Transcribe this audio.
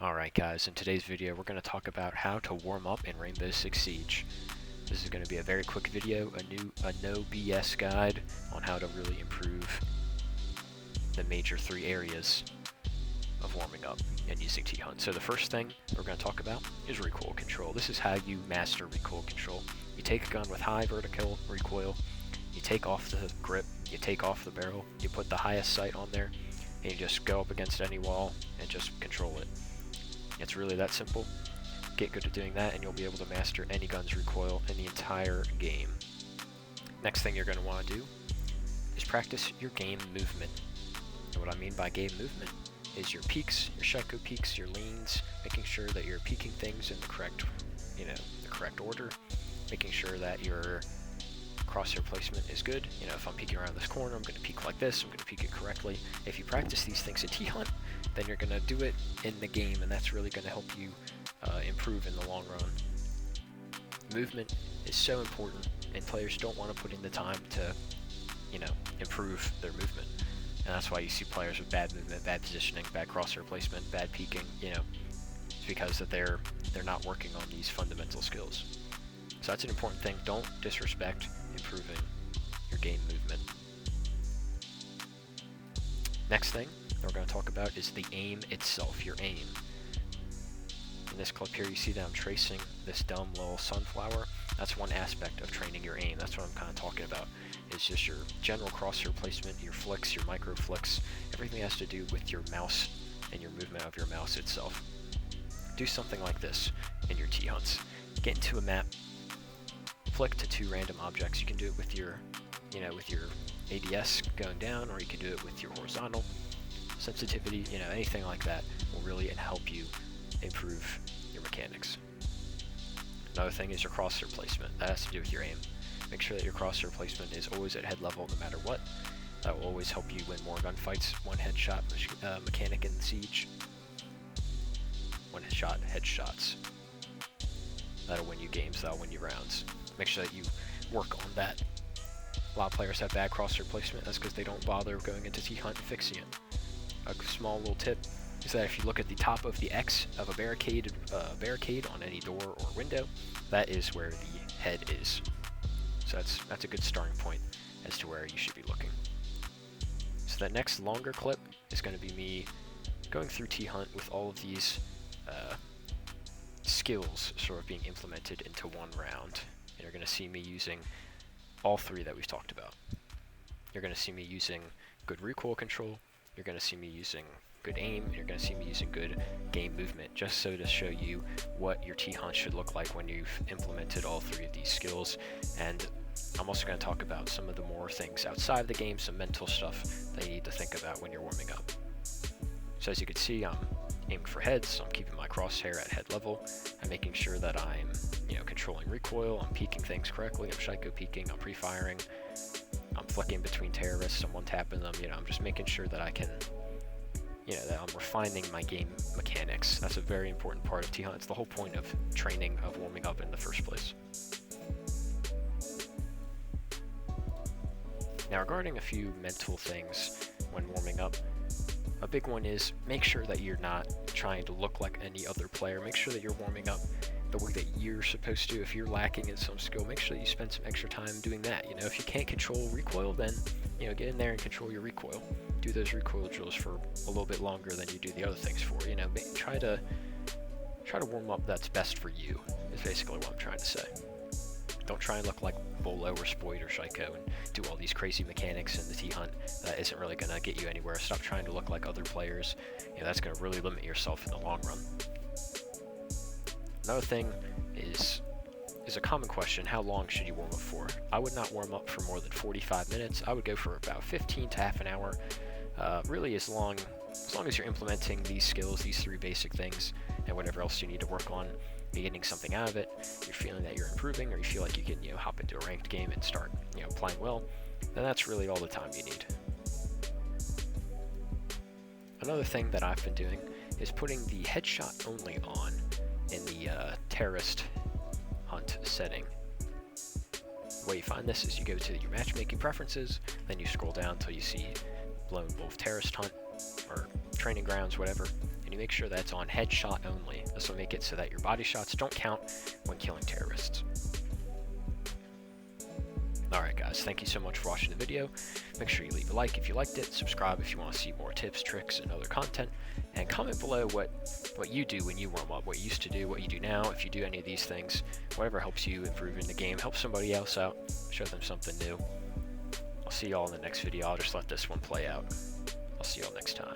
Alright guys, in today's video we're going to talk about how to warm up in Rainbow Six Siege. This is going to be a very quick video, a no BS guide on how to really improve the major three areas of warming up and using T-Hunt. So the first thing we're going to talk about is recoil control. This is how you master recoil control. You take a gun with high vertical recoil, you take off the grip, you take off the barrel, you put the highest sight on there, and you just go up against any wall and just control it. It's really that simple. Get good at doing that and you'll be able to master any gun's recoil in the entire game. Next thing you're going to want to do is practice your game movement. And what I mean by game movement is your peaks, your Shaiko peaks, your leans, making sure that you're peeking things in the correct order, making sure that your crosshair placement is good. If I'm peeking around this corner, I'm going to peek like this, I'm going to peek it correctly. If you practice these things in T-Hunt, then you're going to do it in the game, and that's really going to help you improve in the long run. Movement is so important, and players don't want to put in the time to, improve their movement. And that's why you see players with bad movement, bad positioning, bad crosshair placement, bad peeking, it's because that they're not working on these fundamental skills. So that's an important thing. Don't disrespect improving your game movement. Next thing that we're going to talk about is the aim itself, your aim. In this clip here, you see that I'm tracing this dumb little sunflower. That's one aspect of training your aim. That's what I'm kind of talking about. It's just your general crosshair placement, your flicks, your micro flicks. Everything has to do with your mouse and your movement of your mouse itself. Do something like this in your T-Hunts. Get into a map, flick to two random objects. You can do it with your, with your ADS going down, or you can do it with your horizontal sensitivity. Anything like that will really help you improve your mechanics. Another thing is your crosshair placement. That has to do with your aim. Make sure that your crosshair placement is always at head level no matter what. That will always help you win more gunfights. One headshot mechanic in Siege. One shot headshots. That'll win you games, that'll win you rounds. Make sure that you work on that. A lot of players have bad crosshair placement. That's because they don't bother going into T-Hunt and fixing it. A small little tip is that if you look at the top of the X of a barricade on any door or window, that is where the head is. So that's a good starting point as to where you should be looking. So that next longer clip is going to be me going through T-Hunt with all of these skills sort of being implemented into one round. And you're going to see me using all three that we've talked about. You're going to see me using good recoil control, you're going to see me using good aim, and you're going to see me using good game movement, just so to show you what your T-Hunt should look like when you've implemented all three of these skills. And I'm also going to talk about some of the more things outside of the game, some mental stuff that you need to think about when you're warming up. So as you can see, I'm aiming for heads, so I'm keeping my crosshair at head level. I'm making sure that I'm, controlling recoil, I'm peeking things correctly, I'm Shaiko peeking, I'm pre-firing, I'm flicking between terrorists, I'm one-tapping them, I'm just making sure that I can, that I'm refining my game mechanics. That's a very important part of T-Hunt. It's the whole point of training, of warming up in the first place. Now regarding a few mental things when warming up, a big one is make sure that you're not trying to look like any other player. Make sure that you're warming up the way that you're supposed to. If you're lacking in some skill, make sure that you spend some extra time doing that. If you can't control recoil, then get in there and control your recoil. Do those recoil drills for a little bit longer than you do the other things for. Try to warm up that's best for you, is basically what I'm trying to say. Don't try and look like Bolo or Spoit or Shaiko and do all these crazy mechanics in the T-Hunt. That isn't really going to get you anywhere. Stop trying to look like other players. That's going to really limit yourself in the long run. Another thing is a common question: how long should you warm up for? I would not warm up for more than 45 minutes. I would go for about 15 to half an hour. Really as long as you're implementing these skills, these three basic things, and whatever else you need to work on, you're getting something out of it, you're feeling that you're improving, or you feel like you can hop into a ranked game and start playing well, then that's really all the time you need. Another thing that I've been doing is putting the headshot only on in the terrorist hunt setting. The way you find this is you go to your matchmaking preferences, then you scroll down until you see Lone Wolf Terrorist Hunt, or Training Grounds, whatever, and you make sure that it's on headshot only. This will make it so that your body shots don't count when killing terrorists. Alright guys, thank you so much for watching the video. Make sure you leave a like if you liked it, subscribe if you want to see more tips, tricks, and other content, and comment below what you do when you warm up, what you used to do, what you do now, if you do any of these things, whatever helps you improve in the game, help somebody else out, show them something new. I'll see y'all in the next video. I'll just let this one play out. I'll see y'all next time.